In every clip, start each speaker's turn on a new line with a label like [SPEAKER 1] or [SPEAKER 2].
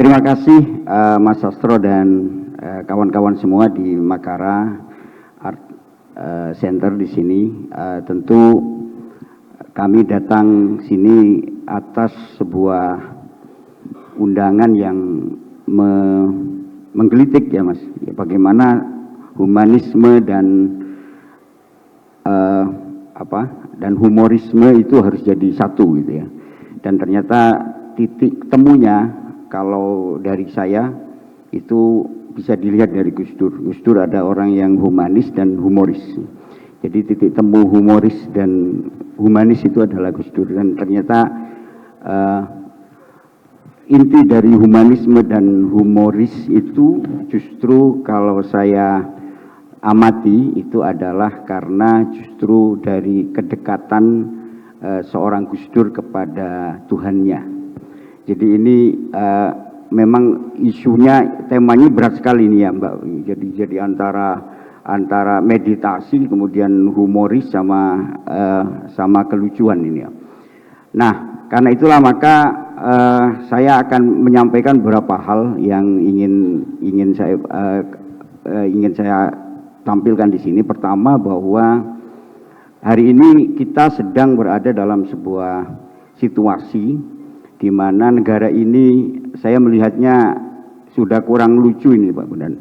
[SPEAKER 1] Terima kasih Mas Sastro dan kawan-kawan semua di Makara Art Center di sini. Tentu kami datang sini atas sebuah undangan yang menggelitik ya Mas. Ya, bagaimana humanisme dan dan humorisme itu harus jadi satu gitu ya. Dan ternyata titik temunya kalau dari saya itu bisa dilihat dari Gus Dur. Gus Dur ada orang yang humanis dan humoris. Jadi titik temu humoris dan humanis itu adalah Gus Dur. Dan ternyata inti dari humanisme dan humoris itu justru kalau saya amati itu adalah karena justru dari kedekatan seorang Gus Dur kepada Tuhannya. Jadi ini memang isunya, temanya berat sekali ini ya Mbak. Jadi antara meditasi kemudian humoris sama kelucuan ini ya. Nah, karena itulah maka saya akan menyampaikan beberapa hal yang ingin saya tampilkan di sini. Pertama, bahwa hari ini kita sedang berada dalam sebuah situasi di mana negara ini saya melihatnya sudah kurang lucu ini Pak Bondan.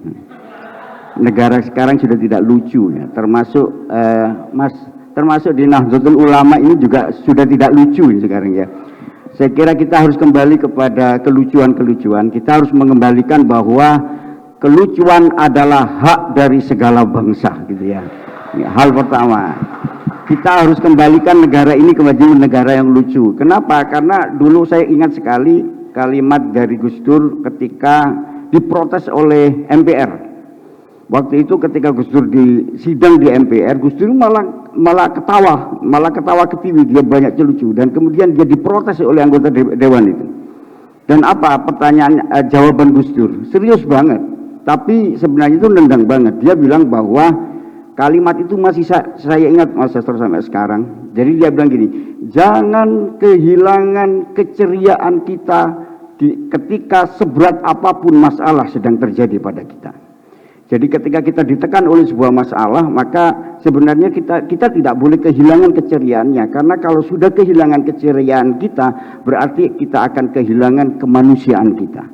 [SPEAKER 1] Negara sekarang sudah tidak lucu ya, termasuk di Nahdlatul Ulama ini juga sudah tidak lucu ini sekarang ya. Saya kira kita harus kembali kepada kelucuan-kelucuan. Kita harus mengembalikan bahwa kelucuan adalah hak dari segala bangsa gitu ya. Hal pertama, kita harus kembalikan negara ini menjadi negara yang lucu. Kenapa? Karena dulu saya ingat sekali kalimat dari Gus Dur ketika diprotes oleh MPR. Waktu itu ketika Gus Dur sidang di MPR, Gus Dur malah ketawa ketiwi, dia banyak lucu. Dan kemudian dia diprotes oleh anggota dewan itu. Dan apa pertanyaan jawaban Gus Dur? Serius banget. Tapi sebenarnya itu nendang banget. Dia bilang bahwa kalimat itu masih saya ingat Mas Sastro sampai sekarang. Jadi dia bilang gini, jangan kehilangan keceriaan kita ketika seberat apapun masalah sedang terjadi pada kita. Jadi ketika kita ditekan oleh sebuah masalah, maka sebenarnya kita tidak boleh kehilangan keceriaannya. Karena kalau sudah kehilangan keceriaan kita, berarti kita akan kehilangan kemanusiaan kita.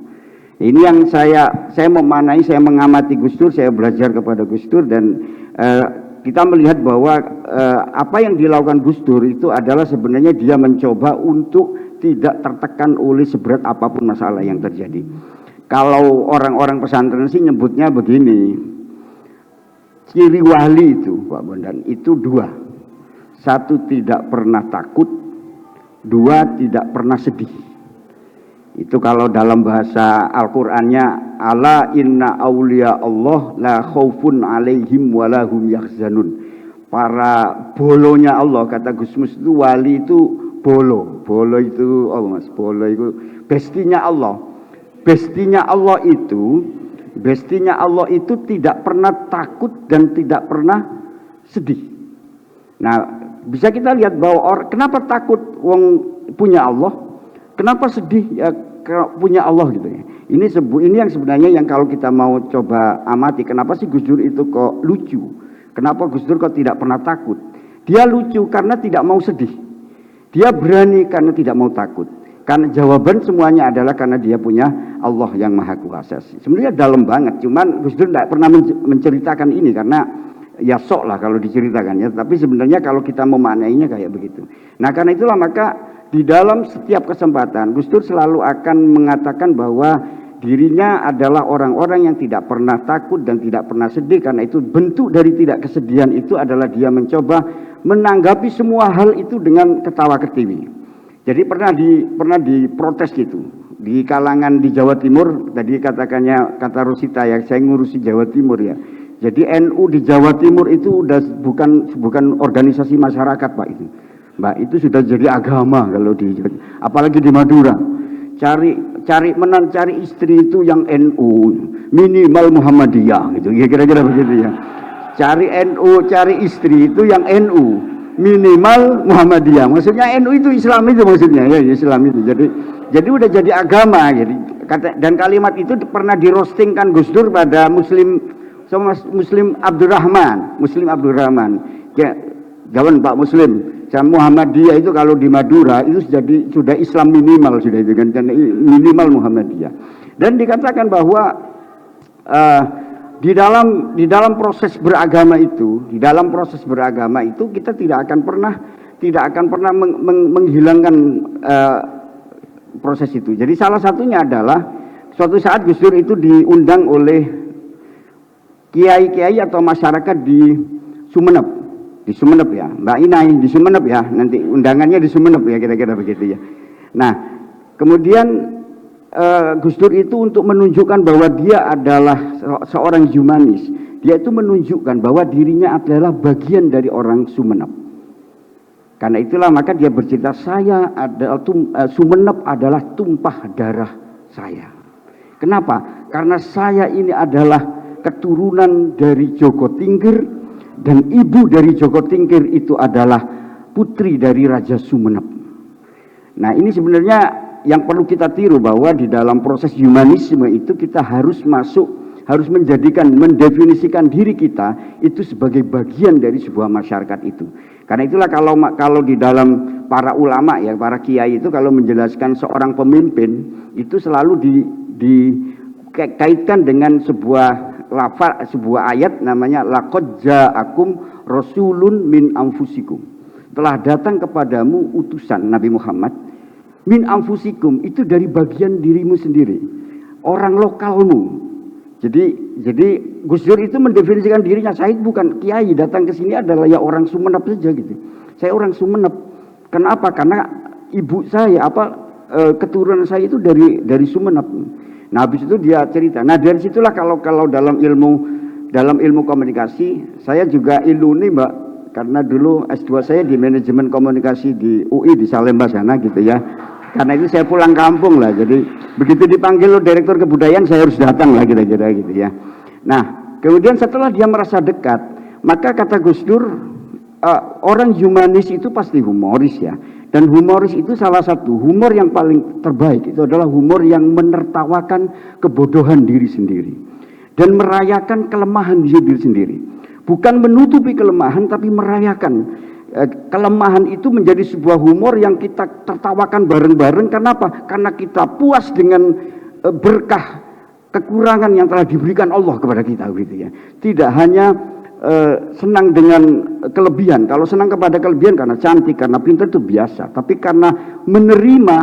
[SPEAKER 1] Ini yang saya memanai, saya mengamati Gus Dur, saya belajar kepada Gus Dur, dan kita melihat bahwa apa yang dilakukan Gus Dur itu adalah sebenarnya dia mencoba untuk tidak tertekan oleh seberat apapun masalah yang terjadi. Kalau orang-orang pesantren sih nyebutnya begini, ciri wali itu Pak Bondan itu dua. Satu, tidak pernah takut. Dua, tidak pernah sedih. Itu kalau dalam bahasa Al-Qur'annya, ala inna awliya Allah la khaufun alaihim walahum yahzanun. Para bolonya Allah, kata Gusmus itu wali itu bolo itu Mas, bolo itu bestinya Allah. Bestinya Allah itu tidak pernah takut dan tidak pernah sedih. Nah, bisa kita lihat bahwa kenapa takut wong punya Allah, kenapa sedih ya punya Allah gitu ya. Ini yang sebenarnya yang kalau kita mau coba amati, kenapa sih Gus Dur itu kok lucu? Kenapa Gus Dur kok tidak pernah takut? Dia lucu karena tidak mau sedih. Dia berani karena tidak mau takut. Karena jawaban semuanya adalah karena dia punya Allah yang Maha Kuasa. Sebenarnya dalam banget, cuman Gus Dur tidak pernah menceritakan ini karena ya sok lah kalau diceritakan ya. Tapi sebenarnya kalau kita memaknainya kayak begitu. Nah, karena itulah maka di dalam setiap kesempatan Gus Dur selalu akan mengatakan bahwa dirinya adalah orang-orang yang tidak pernah takut dan tidak pernah sedih. Karena itu bentuk dari tidak kesedihan itu adalah dia mencoba menanggapi semua hal itu dengan ketawa ketiwi. Jadi pernah diprotes gitu di kalangan di Jawa Timur. Tadi kata Rosita ya, saya ngurusi Jawa Timur ya. Jadi NU di Jawa Timur itu udah bukan organisasi masyarakat Pak itu. Mbak, itu sudah jadi agama kalau apalagi di Madura. Cari istri itu yang NU, minimal Muhammadiyah gitu. Kira-kira begitu ya. Cari NU, cari istri itu yang NU. Minimal Muhammadiyah, maksudnya NU itu Islam itu maksudnya ya, Islam itu. Jadi udah jadi agama. Jadi dan kalimat itu pernah dirostingkan Gus Dur pada Muslim Abdurrahman ya, kawan Pak Muslim sama Muhammadiyah itu kalau di Madura itu sudah Islam minimal sudah itu kan, minimal Muhammadiyah. Dan dikatakan bahwa di dalam proses beragama itu kita tidak akan pernah menghilangkan proses itu. Jadi salah satunya adalah suatu saat Gus Dur itu diundang oleh kiai-kiai atau masyarakat di Sumeneb ya, Mbak Inai di Sumeneb ya, nanti undangannya di Sumeneb ya, kira-kira begitu ya. Nah, kemudian Gus Dur itu untuk menunjukkan bahwa dia adalah seorang humanis, dia itu menunjukkan bahwa dirinya adalah bagian dari orang Sumeneb. Karena itulah maka dia bercerita, Sumeneb adalah tumpah darah saya. Kenapa? Karena saya ini adalah keturunan dari Joko Tingkir, dan ibu dari Joko Tingkir itu adalah putri dari Raja Sumeneb. Nah, ini sebenarnya yang perlu kita tiru, bahwa di dalam proses humanisme itu kita harus mendefinisikan diri kita itu sebagai bagian dari sebuah masyarakat itu. Karena itulah kalau di dalam para ulama ya, para kiai itu kalau menjelaskan seorang pemimpin itu selalu dikaitkan dengan sebuah ayat namanya laqad ja'akum rasulun min anfusikum. Telah datang kepadamu utusan Nabi Muhammad min anfusikum, itu dari bagian dirimu sendiri, orang lokalmu. Jadi Gus Dur itu mendefinisikan dirinya, saya bukan kiai, datang ke sini adalah ya orang Sumeneb saja gitu. Saya orang Sumeneb. Kenapa? Karena ibu saya keturunan saya itu dari Sumeneb. Nah, habis itu dia cerita. Nah, dari situlah kalau dalam ilmu komunikasi, saya juga iluni Mbak, karena dulu S2 saya di manajemen komunikasi di UI di Salemba sana gitu ya. Karena itu saya pulang kampung lah, jadi begitu dipanggil direktur kebudayaan saya harus datang lah kira-kira gitu ya. Nah, kemudian setelah dia merasa dekat, maka kata Gus Dur, orang humanis itu pasti humoris ya. Dan humoris itu salah satu humor yang paling terbaik itu adalah humor yang menertawakan kebodohan diri sendiri dan merayakan kelemahan diri sendiri. Bukan menutupi kelemahan, tapi merayakan kelemahan itu menjadi sebuah humor yang kita tertawakan bareng-bareng. Kenapa? Karena kita puas dengan berkah kekurangan yang telah diberikan Allah kepada kita gitu ya. Tidak hanya senang dengan kelebihan. Kalau senang kepada kelebihan karena cantik, karena pintar itu biasa. Tapi karena menerima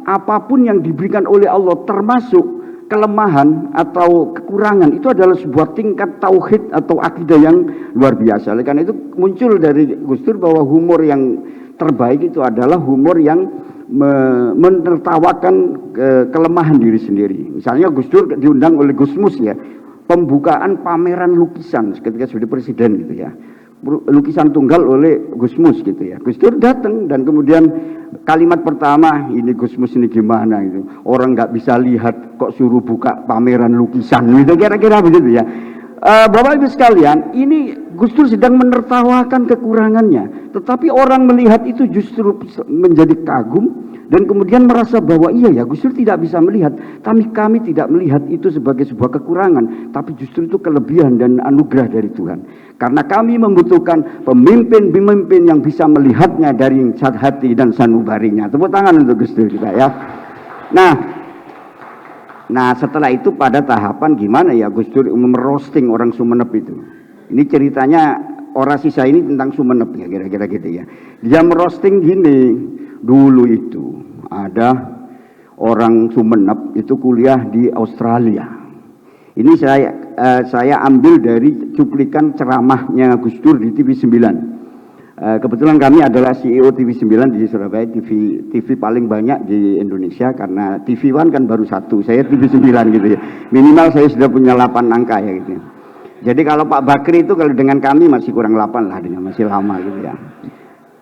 [SPEAKER 1] apapun yang diberikan oleh Allah, termasuk kelemahan atau kekurangan, itu adalah sebuah tingkat tauhid atau akidah yang luar biasa. Oleh karena itu muncul dari Gus Dur bahwa humor yang terbaik itu adalah humor yang menertawakan kelemahan diri sendiri. Misalnya Gus Dur diundang oleh Gus Mus ya, pembukaan pameran lukisan ketika sebagai presiden gitu ya, lukisan tunggal oleh Gus Mus gitu ya. Gus Dur datang dan kemudian kalimat pertama, ini Gus Mus ini gimana itu, orang nggak bisa lihat kok suruh buka pameran lukisan gitu, kira-kira begitu ya. Bapak Ibu sekalian, ini Gus Dur sedang menertawakan kekurangannya, tetapi orang melihat itu justru menjadi kagum dan kemudian merasa bahwa iya ya, Gus Dur tidak bisa melihat, tapi kami tidak melihat itu sebagai sebuah kekurangan, tapi justru itu kelebihan dan anugerah dari Tuhan. Karena kami membutuhkan pemimpin-pemimpin yang bisa melihatnya dari hati dan sanubarinya. Tepuk tangan untuk Gus Dur kita ya. Nah setelah itu pada tahapan gimana ya Gus Dur merosting orang Sumeneb itu. Ini ceritanya orasi saya ini tentang Sumeneb ya, kira-kira gitu ya. Dia merosting gini, dulu itu ada orang Sumeneb itu kuliah di Australia. Ini saya ambil dari cuplikan ceramahnya Gus Dur di TV9. Kebetulan kami adalah CEO TV9 di Surabaya, TV paling banyak di Indonesia, karena TV One kan baru satu, saya TV9 gitu ya. Minimal saya sudah punya 8 angka ya gitu. Jadi kalau Pak Bakri itu kalau dengan kami masih kurang 8 lah, dengan masih lama gitu ya.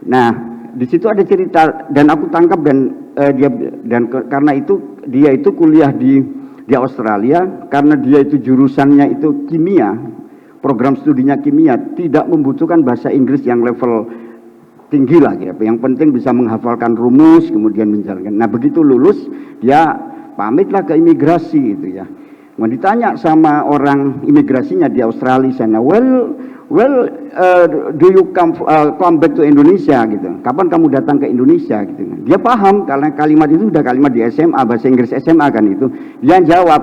[SPEAKER 1] Nah, di situ ada cerita dan aku tangkap karena itu dia itu kuliah di Australia, karena dia itu jurusannya itu kimia, program studinya kimia, tidak membutuhkan bahasa Inggris yang level tinggi lah ya. Yang penting bisa menghafalkan rumus kemudian menjalankan. Nah, begitu lulus dia pamitlah ke imigrasi gitu ya. Mau ditanya sama orang imigrasinya di Australia sana, do you come back to Indonesia gitu. Kapan kamu datang ke Indonesia gitu. Dia paham karena kalimat itu udah kalimat di SMA, bahasa Inggris SMA kan itu. Dia jawab,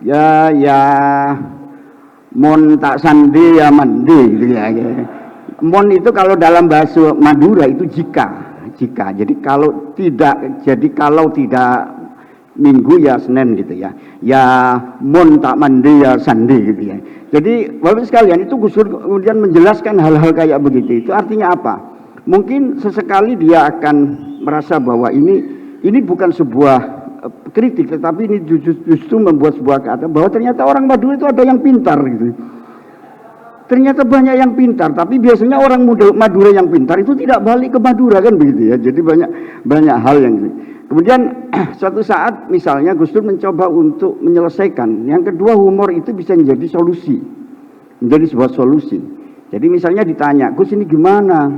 [SPEAKER 1] ya mon tak sandi ya mandi gitu ya. Mon itu kalau dalam bahasa Madura itu jika. Jadi kalau tidak Minggu ya Senin gitu ya. Ya mon tak mandi ya sandi gitu ya. Jadi Bapak sekalian, itu Gus Dur kemudian menjelaskan hal-hal kayak begitu. Itu artinya apa? Mungkin sesekali dia akan merasa bahwa ini bukan sebuah kritik, tetapi ini justru membuat sebuah kata bahwa ternyata orang Madura itu ada yang pintar gitu. Ternyata banyak yang pintar, tapi biasanya orang Madura yang pintar itu tidak balik ke Madura kan begitu ya. Jadi banyak hal yang kemudian suatu saat misalnya Gus Dur mencoba untuk menyelesaikan. Yang kedua, humor itu bisa menjadi solusi, menjadi sebuah solusi. Jadi misalnya ditanya, Gus ini gimana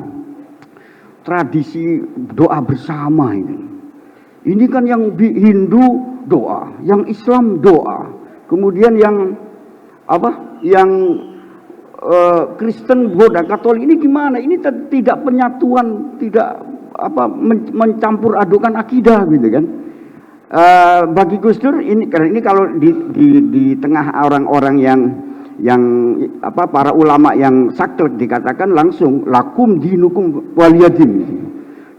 [SPEAKER 1] tradisi doa bersama ini? Ini kan yang Hindu doa, yang Islam doa, kemudian yang Kristen, Buddha, Katolik ini gimana? Ini tidak penyatuan, tidak mencampur adukan akidah gitu kan. Bagi Gus Dur ini kalau di tengah orang-orang yang para ulama yang saklek dikatakan langsung lakum dinukum waliyadin.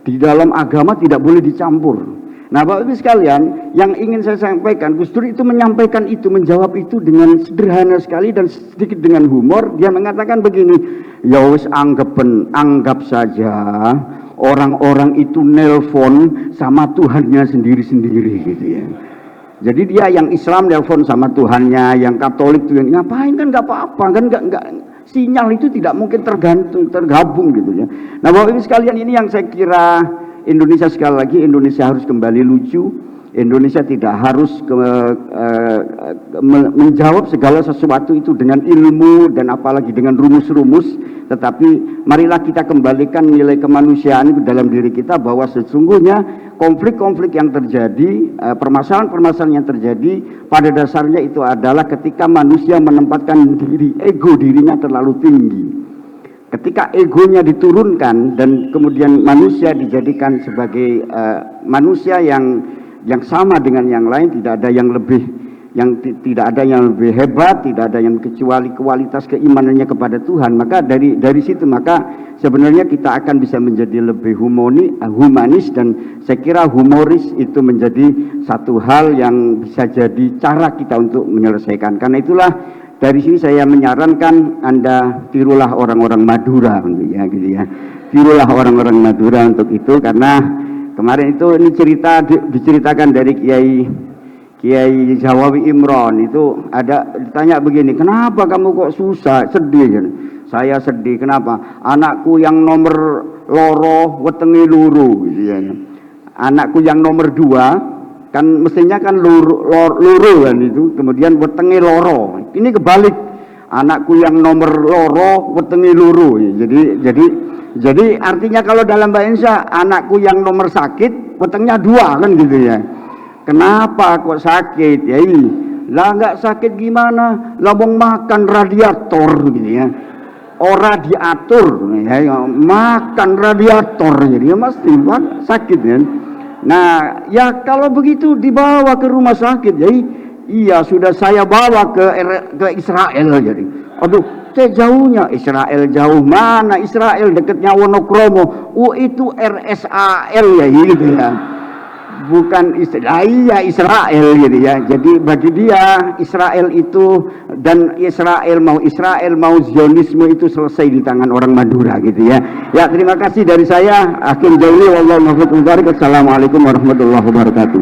[SPEAKER 1] Di dalam agama tidak boleh dicampur. Nah, Bapak Ibu sekalian, yang ingin saya sampaikan, Gus Dur itu menyampaikan itu, menjawab itu dengan sederhana sekali dan sedikit dengan humor. Dia mengatakan begini, ya wis anggap saja orang-orang itu nelpon sama Tuhannya sendiri-sendiri gitu ya. Jadi dia yang Islam nelpon sama Tuhannya, yang Katolik tuh ngapain kan nggak apa-apa kan, nggak sinyal itu tidak mungkin tergabung gitu ya. Nah, Bapak Ibu sekalian, ini yang saya kira Indonesia, sekali lagi Indonesia harus kembali lucu. Indonesia tidak harus menjawab segala sesuatu itu dengan ilmu dan apalagi dengan rumus-rumus, tetapi marilah kita kembalikan nilai kemanusiaan itu dalam diri kita, bahwa sesungguhnya konflik-konflik yang terjadi, permasalahan-permasalahan yang terjadi pada dasarnya itu adalah ketika manusia menempatkan ego dirinya terlalu tinggi. Ketika egonya diturunkan dan kemudian manusia dijadikan sebagai manusia yang sama dengan yang lain, tidak ada yang lebih hebat, tidak ada yang kecuali kualitas keimanannya kepada Tuhan, maka dari situ maka sebenarnya kita akan bisa menjadi lebih humanis, dan saya kira humoris itu menjadi satu hal yang bisa jadi cara kita untuk menyelesaikan. Karena itulah dari sini saya menyarankan Anda tirulah orang-orang Madura gitu ya. Tirulah orang-orang Madura untuk itu, karena kemarin itu ini diceritakan dari Kiai Jawawi Imron itu ada ditanya begini, kenapa kamu kok susah, sedih? Saya sedih, kenapa? Anakku yang nomor loro wetenge luru gitu ya. Anakku yang nomor 2 kan mestinya kan luru kan itu, kemudian wetenge loro. Ini kebalik, anakku yang nomor loro wetenge luru. Jadi artinya kalau dalam bahasa Indonesia, anakku yang nomor sakit wetengnya 2 kan gitu ya. Kenapa kok sakit? Ya ini lah, nggak sakit gimana? Labong makan radiator gitu ya. Ora diatur ya, makan radiator, jadi ya mesti sakit kan. Nah, ya kalau begitu dibawa ke rumah sakit, jadi iya sudah saya bawa ke Israel jadi. Aduh, jauhnya Israel jauh mana? Israel dekatnya Wonokromo. Itu RSAL ya gitu ya. Bukan Israel gitu ya. Jadi bagi dia Israel itu, dan Israel mau Zionisme itu selesai di tangan orang Madura gitu ya. Ya, terima kasih dari saya. Hakim Jauli, wallahu muwaffiq. Assalamualaikum warahmatullahi wabarakatuh.